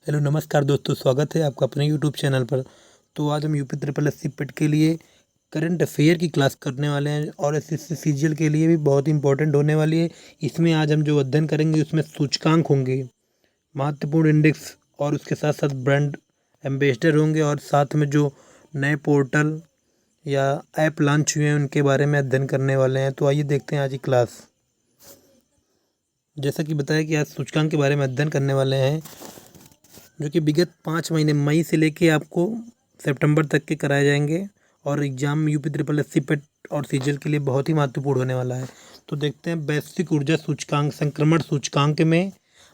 Hello नमस्कार दोस्तों, स्वागत है आपका अपने यूट्यूब चैनल पर। तो आज हम यूपी ट्रिपल एस सी पेट के लिए करंट अफेयर की क्लास करने वाले हैं और एस एस सी सीजीएल के लिए भी बहुत इंपॉर्टेंट होने वाली है। इसमें आज हम जो अध्ययन करेंगे उसमें सूचकांक होंगे, महत्वपूर्ण इंडेक्स और उसके साथ साथ ब्रांड एम्बेसडर होंगे और साथ में जो नए पोर्टल या ऐप लॉन्च हुए हैं उनके बारे में अध्ययन करने वाले हैं। तो आइए देखते हैं आज की क्लास। जैसा कि बताया कि आज सूचकांक के बारे में अध्ययन करने वाले हैं, जो कि विगत 5 महीने मई से लेके आपको सितंबर तक के कराए जाएंगे और exam UP triple S C PET और सीजीएल के लिए बहुत ही महत्वपूर्ण होने वाला है। तो देखते हैं वैश्विक ऊर्जा सूचकांक, संक्रमण सूचकांक में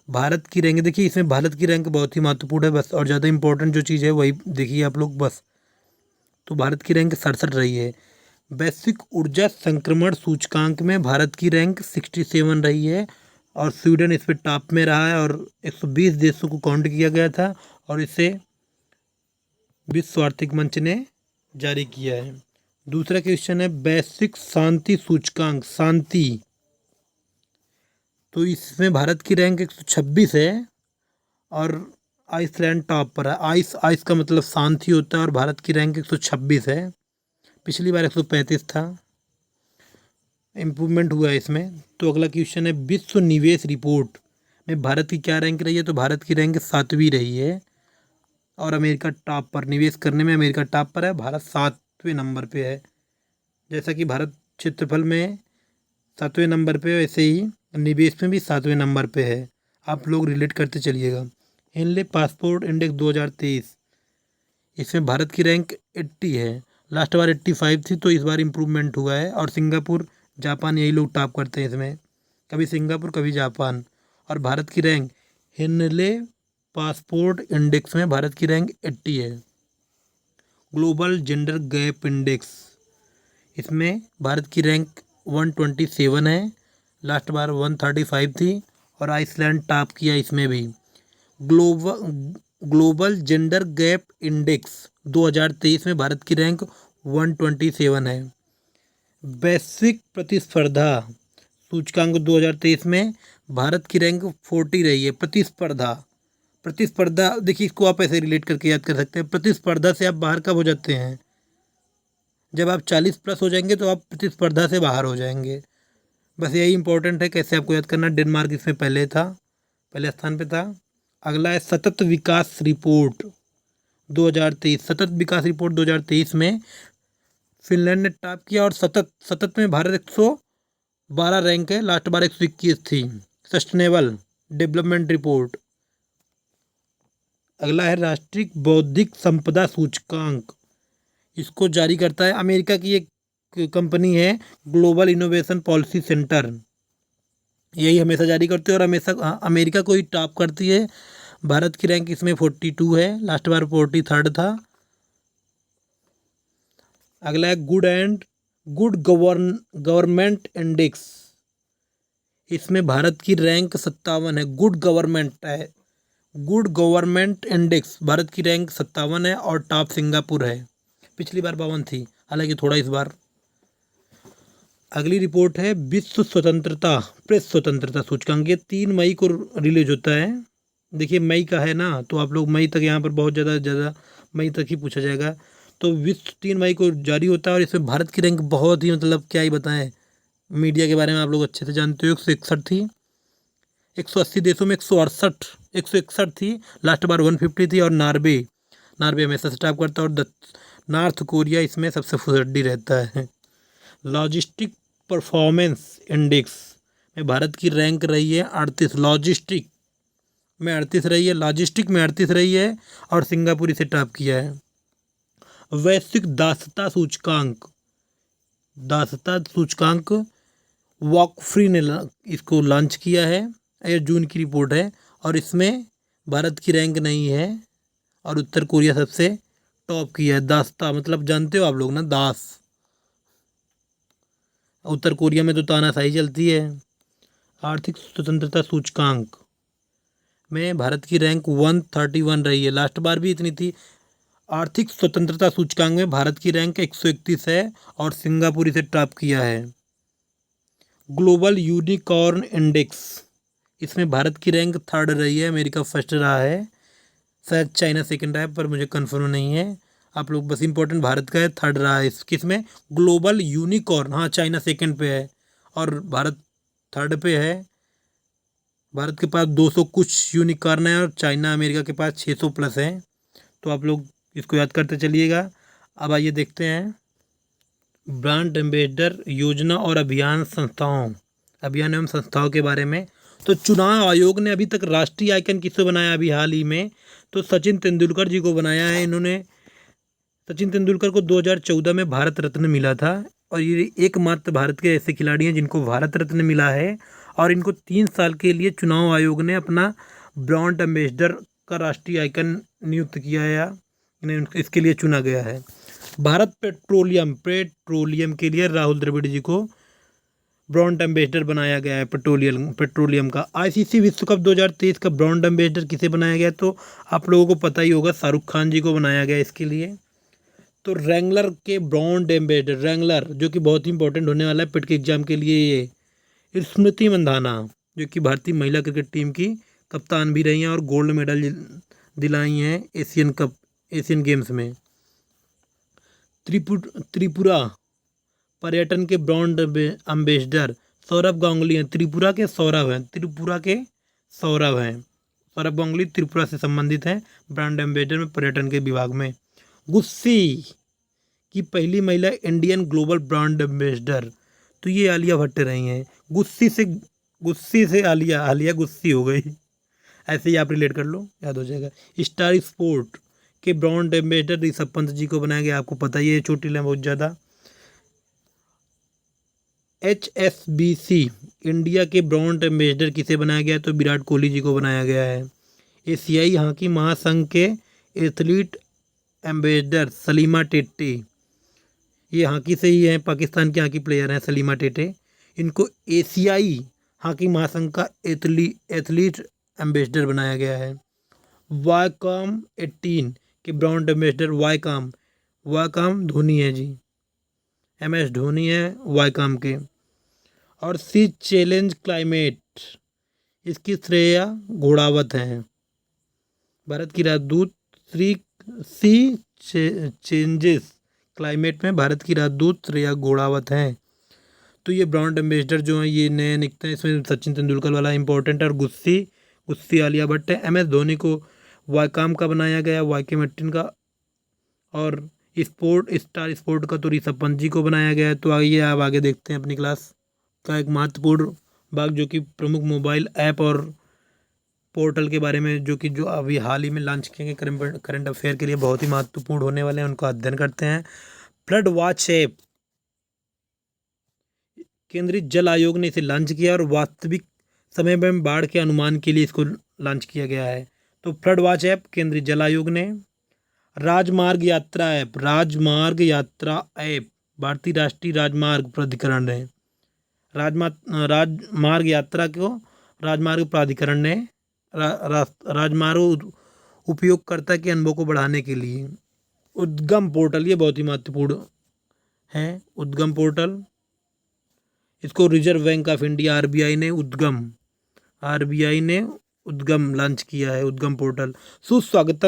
भारत की रैंक। देखिए इसमें भारत की रैंक बहुत ही महत्वपूर्ण है बस, और ज़्यादा इंपॉर्टेंट जो चीज़ है वही देखिए आप लोग बस। तो भारत की रैंक 67 रही है। वैश्विक ऊर्जा संक्रमण सूचकांक में भारत की रैंक 67 रही है और स्वीडन इस पे टॉप में रहा है और 120 देशों को काउंट किया गया था और इसे विश्व आर्थिक मंच ने जारी किया है। दूसरा क्वेश्चन है वैश्विक शांति सूचकांक, शांति। तो इसमें भारत की रैंक 126 है और आइसलैंड टॉप पर है। आइस आइस का मतलब शांति होता है और भारत की रैंक 126 है। पिछली बार 135 था, इम्प्रूवमेंट हुआ है इसमें। तो अगला क्वेश्चन है विश्व निवेश रिपोर्ट में भारत की क्या रैंक रही है। तो भारत की रैंक 7वीं रही है और अमेरिका टॉप पर, निवेश करने में अमेरिका टॉप पर है, भारत 7वें नंबर पे है। जैसा कि भारत क्षेत्रफल में 7वें नंबर पे है, वैसे ही निवेश में भी 7वें नंबर पे है। आप लोग रिलेट करते चलिएगा। हेनले पासपोर्ट इंडेक्स 2023, इसमें भारत की रैंक 80 है। लास्ट बार 85 थी, तो इस बार इम्प्रूवमेंट हुआ है। और सिंगापुर, जापान, यही लोग टॉप करते हैं इसमें, कभी सिंगापुर कभी जापान। और भारत की रैंक हेनले पासपोर्ट इंडेक्स में भारत की रैंक 80 है। ग्लोबल जेंडर गैप इंडेक्स, इसमें भारत की रैंक 127 है। लास्ट बार 135 थी और आइसलैंड टॉप किया इसमें भी। ग्लोबल जेंडर गैप इंडेक्स 2023 में भारत की रैंक 127 है। वैश्विक प्रतिस्पर्धा सूचकांक 2023 में भारत की रैंक 40 रही है। प्रतिस्पर्धा, प्रतिस्पर्धा देखिए इसको आप ऐसे रिलेट करके याद कर सकते हैं। प्रतिस्पर्धा से आप बाहर कब हो जाते हैं, जब आप 40+ हो जाएंगे तो आप प्रतिस्पर्धा से बाहर हो जाएंगे। बस यही इंपॉर्टेंट है, कैसे आपको याद करना। डेनमार्क इसमें पहले था, पहले स्थान पे था। अगला है सतत विकास रिपोर्ट 2023। सतत विकास रिपोर्ट 2023 में फिनलैंड ने टॉप किया और सतत सतत में भारत 112 रैंक है। लास्ट बार 121 थी। Sustainable development report. अगला है राष्ट्रीय बौद्धिक संपदा सूचकांक, इसको जारी करता है अमेरिका की एक कंपनी है, ग्लोबल इनोवेशन पॉलिसी सेंटर। यही हमेशा जारी करती है और हमेशा अमेरिका को ही टॉप करती है। भारत की रैंक इसमें 42 है, लास्ट बार 43 था। अगला है गुड गवर्नमेंट इंडेक्स, इसमें भारत की रैंक 57 है। गुड गवर्नमेंट है, गुड गवर्नमेंट इंडेक्स भारत की रैंक 57 है और टॉप सिंगापुर है। पिछली बार 52 थी, हालांकि थोड़ा इस बार। अगली रिपोर्ट है विश्व स्वतंत्रता, प्रेस स्वतंत्रता सूचकांक। ये 3 मई को रिलीज होता है। देखिए मई का है ना, तो आप लोग मई तक, यहाँ पर बहुत ज़्यादा मई तक ही पूछा जाएगा। तो विश्व 3 मई को जारी होता है और इसमें भारत की रैंक बहुत ही, मतलब क्या ही बताएं, मीडिया के बारे में आप लोग अच्छे से जानते हो। 161 थी। 180 देशों में 161 थी। लास्ट बार 150 थी। और नार्वे हमेशा से टॉप करता है और नॉर्थ कोरिया इसमें सबसे फुसड्डी रहता है। लॉजिस्टिक परफॉर्मेंस इंडेक्स में भारत की रैंक रही है 38। लॉजिस्टिक में 38 रही है, लॉजिस्टिक में 38 रही है और सिंगापुर इसे टॉप किया है। वैश्विक दासता सूचकांक, दासता सूचकांक वॉकफ्री ने इसको लॉन्च किया है। ये जून की रिपोर्ट है और इसमें भारत की रैंक नहीं है और उत्तर कोरिया सबसे टॉप किया है। दासता मतलब जानते हो आप लोग ना, दास। उत्तर कोरिया में तो तानाशाही चलती है। आर्थिक स्वतंत्रता सूचकांक में भारत की रैंक 131 रही है, लास्ट बार भी इतनी थी। आर्थिक स्वतंत्रता सूचकांक में भारत की रैंक 131 है और सिंगापुर इसे टॉप किया है। ग्लोबल यूनिकॉर्न इंडेक्स, इसमें भारत की रैंक 3rd रही है, अमेरिका फर्स्ट रहा है। शायद चाइना सेकंड आया पर मुझे कंफर्म नहीं है। आप लोग बस इंपॉर्टेंट भारत का है, थर्ड रहा है किस में, ग्लोबल यूनिकॉर्न। हाँ, चाइना सेकंड पे है और भारत थर्ड पे है। भारत के पास 200 कुछ यूनिकॉर्न है और चाइना अमेरिका के पास 600 प्लस है। तो आप लोग इसको याद करते चलिएगा। अब आइए देखते हैं ब्रांड एम्बेसडर योजना और अभियान एवं संस्थाओं के बारे में। तो चुनाव आयोग ने अभी तक राष्ट्रीय आइकन किसको बनाया अभी हाल ही में, तो सचिन तेंदुलकर जी को बनाया है इन्होंने। सचिन तेंदुलकर को 2014 में भारत रत्न मिला था और ये एकमात्र भारत के ऐसे खिलाड़ी हैं जिनको भारत रत्न मिला है। और इनको 3 साल के लिए चुनाव आयोग ने अपना ब्रांड एम्बेसडर का राष्ट्रीय आइकन नियुक्त किया है, इन्हें इसके लिए चुना गया है। भारत पेट्रोलियम के लिए राहुल द्रविड़ जी को ब्रांड एम्बेसडर बनाया गया है पेट्रोलियम का। आईसीसी विश्व कप 2023 का ब्रांड एम्बेसडर किसे बनाया गया, तो आप लोगों को पता ही होगा, शाहरुख खान जी को बनाया गया इसके लिए। तो रैंगलर के ब्रांड एम्बेसडर, रैंगलर जो कि बहुत ही इंपॉर्टेंट होने वाला है पिट के एग्जाम के लिए, ये स्मृति मंधाना जो कि भारतीय महिला क्रिकेट टीम की कप्तान भी रही हैं और गोल्ड मेडल दिलाई हैं एशियन गेम्स में। त्रिपुरा पर्यटन के ब्रांड एम्बेसडर सौरभ गांगुली हैं। त्रिपुरा के सौरभ हैं। सौरभ गांगुली त्रिपुरा से संबंधित हैं ब्रांड एम्बेसडर में पर्यटन के विभाग में। गुस्सी की पहली महिला इंडियन ग्लोबल ब्रांड एम्बेसडर, तो ये आलिया भट्ट रही हैं। गुस्सी से आलिया गुस्सी हो गई, ऐसे ही आप रिलेट कर लो, याद हो जाएगा। स्टार स्पोर्ट के ब्रांड एम्बेसडर ऋषभ पंत जी को बनाया गया, आपको पता ही है, चोटिल है बहुत ज़्यादा। HSBC इंडिया के ब्रांड एम्बेसडर किसे बनाया गया, तो विराट कोहली जी को बनाया गया है। एशियाई हॉकी महासंघ के एथलीट एम्बेसडर सलीमा टेटे, ये हॉकी से ही हैं, पाकिस्तान के हॉकी प्लेयर हैं सलीमा टेटे। इनको एशियाई हॉकी महासंघ का एथलीट एम्बेसडर बनाया गया है। वायकॉम 18 के ब्रांड एम्बेसडर वायकॉम धोनी है जी, MS धोनी है वायकॉम के। और सी चैलेंज क्लाइमेट, इसकी श्रेया घोड़ावत हैं। भारत की राजदूत सी चेंजेस क्लाइमेट में भारत की राजदूत श्रेया घोड़ावत हैं। तो ये ब्रांड एम्बेसडर जो हैं ये नए निकलते हैं, इसमें सचिन तेंदुलकर वाला इंपॉर्टेंट है और गुस्सी आलिया भट्ट है। MS धोनी को वायकॉम का बनाया गया, वायकॉम 18 का। और स्टार स्पोर्ट का तो ऋषभ पंत जी को बनाया गया है। तो आइए आप आगे देखते हैं अपनी क्लास का एक महत्वपूर्ण भाग जो कि प्रमुख मोबाइल ऐप और पोर्टल के बारे में, जो अभी हाल ही में लॉन्च किए गए करंट अफेयर के लिए बहुत ही महत्वपूर्ण होने वाले हैं, उनको अध्ययन करते हैं। फ्लड वॉच ऐप, केंद्रीय जल आयोग ने इसे लॉन्च किया और वास्तविक समय में बाढ़ के अनुमान के लिए इसको लॉन्च किया गया है। तो फ्लड वॉच ऐप केंद्रीय जल आयोग ने। राजमार्ग यात्रा ऐप भारतीय राष्ट्रीय राजमार्ग प्राधिकरण ने राजमार्ग प्राधिकरण ने राजमार्ग उपयोगकर्ता के अनुभव को बढ़ाने के लिए उद्गम पोर्टल, ये बहुत ही महत्वपूर्ण है उद्गम पोर्टल, इसको reserve bank of India RBI ने उद्गम लॉन्च किया है, उद्गम पोर्टल।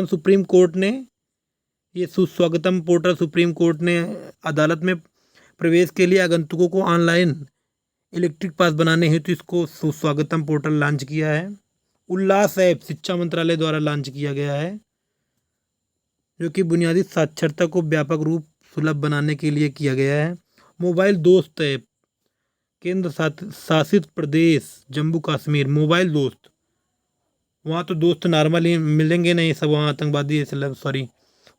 सुप्रीम कोर्ट ने अदालत में प्रवेश के लिए आगंतुकों को ऑनलाइन इलेक्ट्रिक पास बनाने हेतु इसको सुस्वागतम पोर्टल लॉन्च किया है। उल्लास ऐप शिक्षा मंत्रालय द्वारा लॉन्च किया गया है, जो कि बुनियादी साक्षरता को व्यापक रूप सुलभ बनाने के लिए किया गया है। मोबाइल दोस्त ऐप केंद्र शासित प्रदेश जम्मू कश्मीर, मोबाइल दोस्त, वहाँ तो दोस्त नॉर्मली मिलेंगे नहीं, सब वहाँ आतंकवादी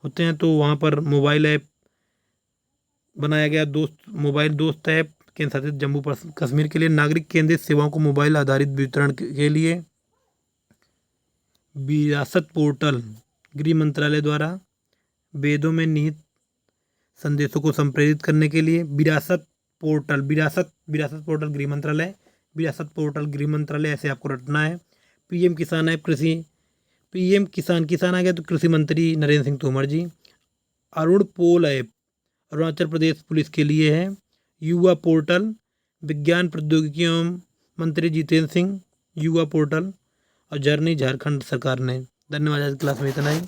होते हैं, तो वहाँ पर मोबाइल ऐप बनाया गया। मोबाइल दोस्त ऐप केंद्र शासित जम्मू कश्मीर के लिए। नागरिक केंद्रित सेवाओं को मोबाइल आधारित वितरण के लिए विरासत पोर्टल गृह मंत्रालय द्वारा वेदों में निहित संदेशों को संप्रेषित करने के लिए विरासत पोर्टल गृह मंत्रालय ऐसे आपको रटना है। PM किसान ऐप किसान आ गया तो कृषि मंत्री नरेंद्र सिंह तोमर जी। अरुण पोल ऐप अरुणाचल प्रदेश पुलिस के लिए है। युवा पोर्टल विज्ञान प्रौद्योगिकी एवं मंत्री जितेंद्र सिंह युवा पोर्टल। और जर्नी झारखंड सरकार ने धन्यवाद। आज क्लास में इतना ही।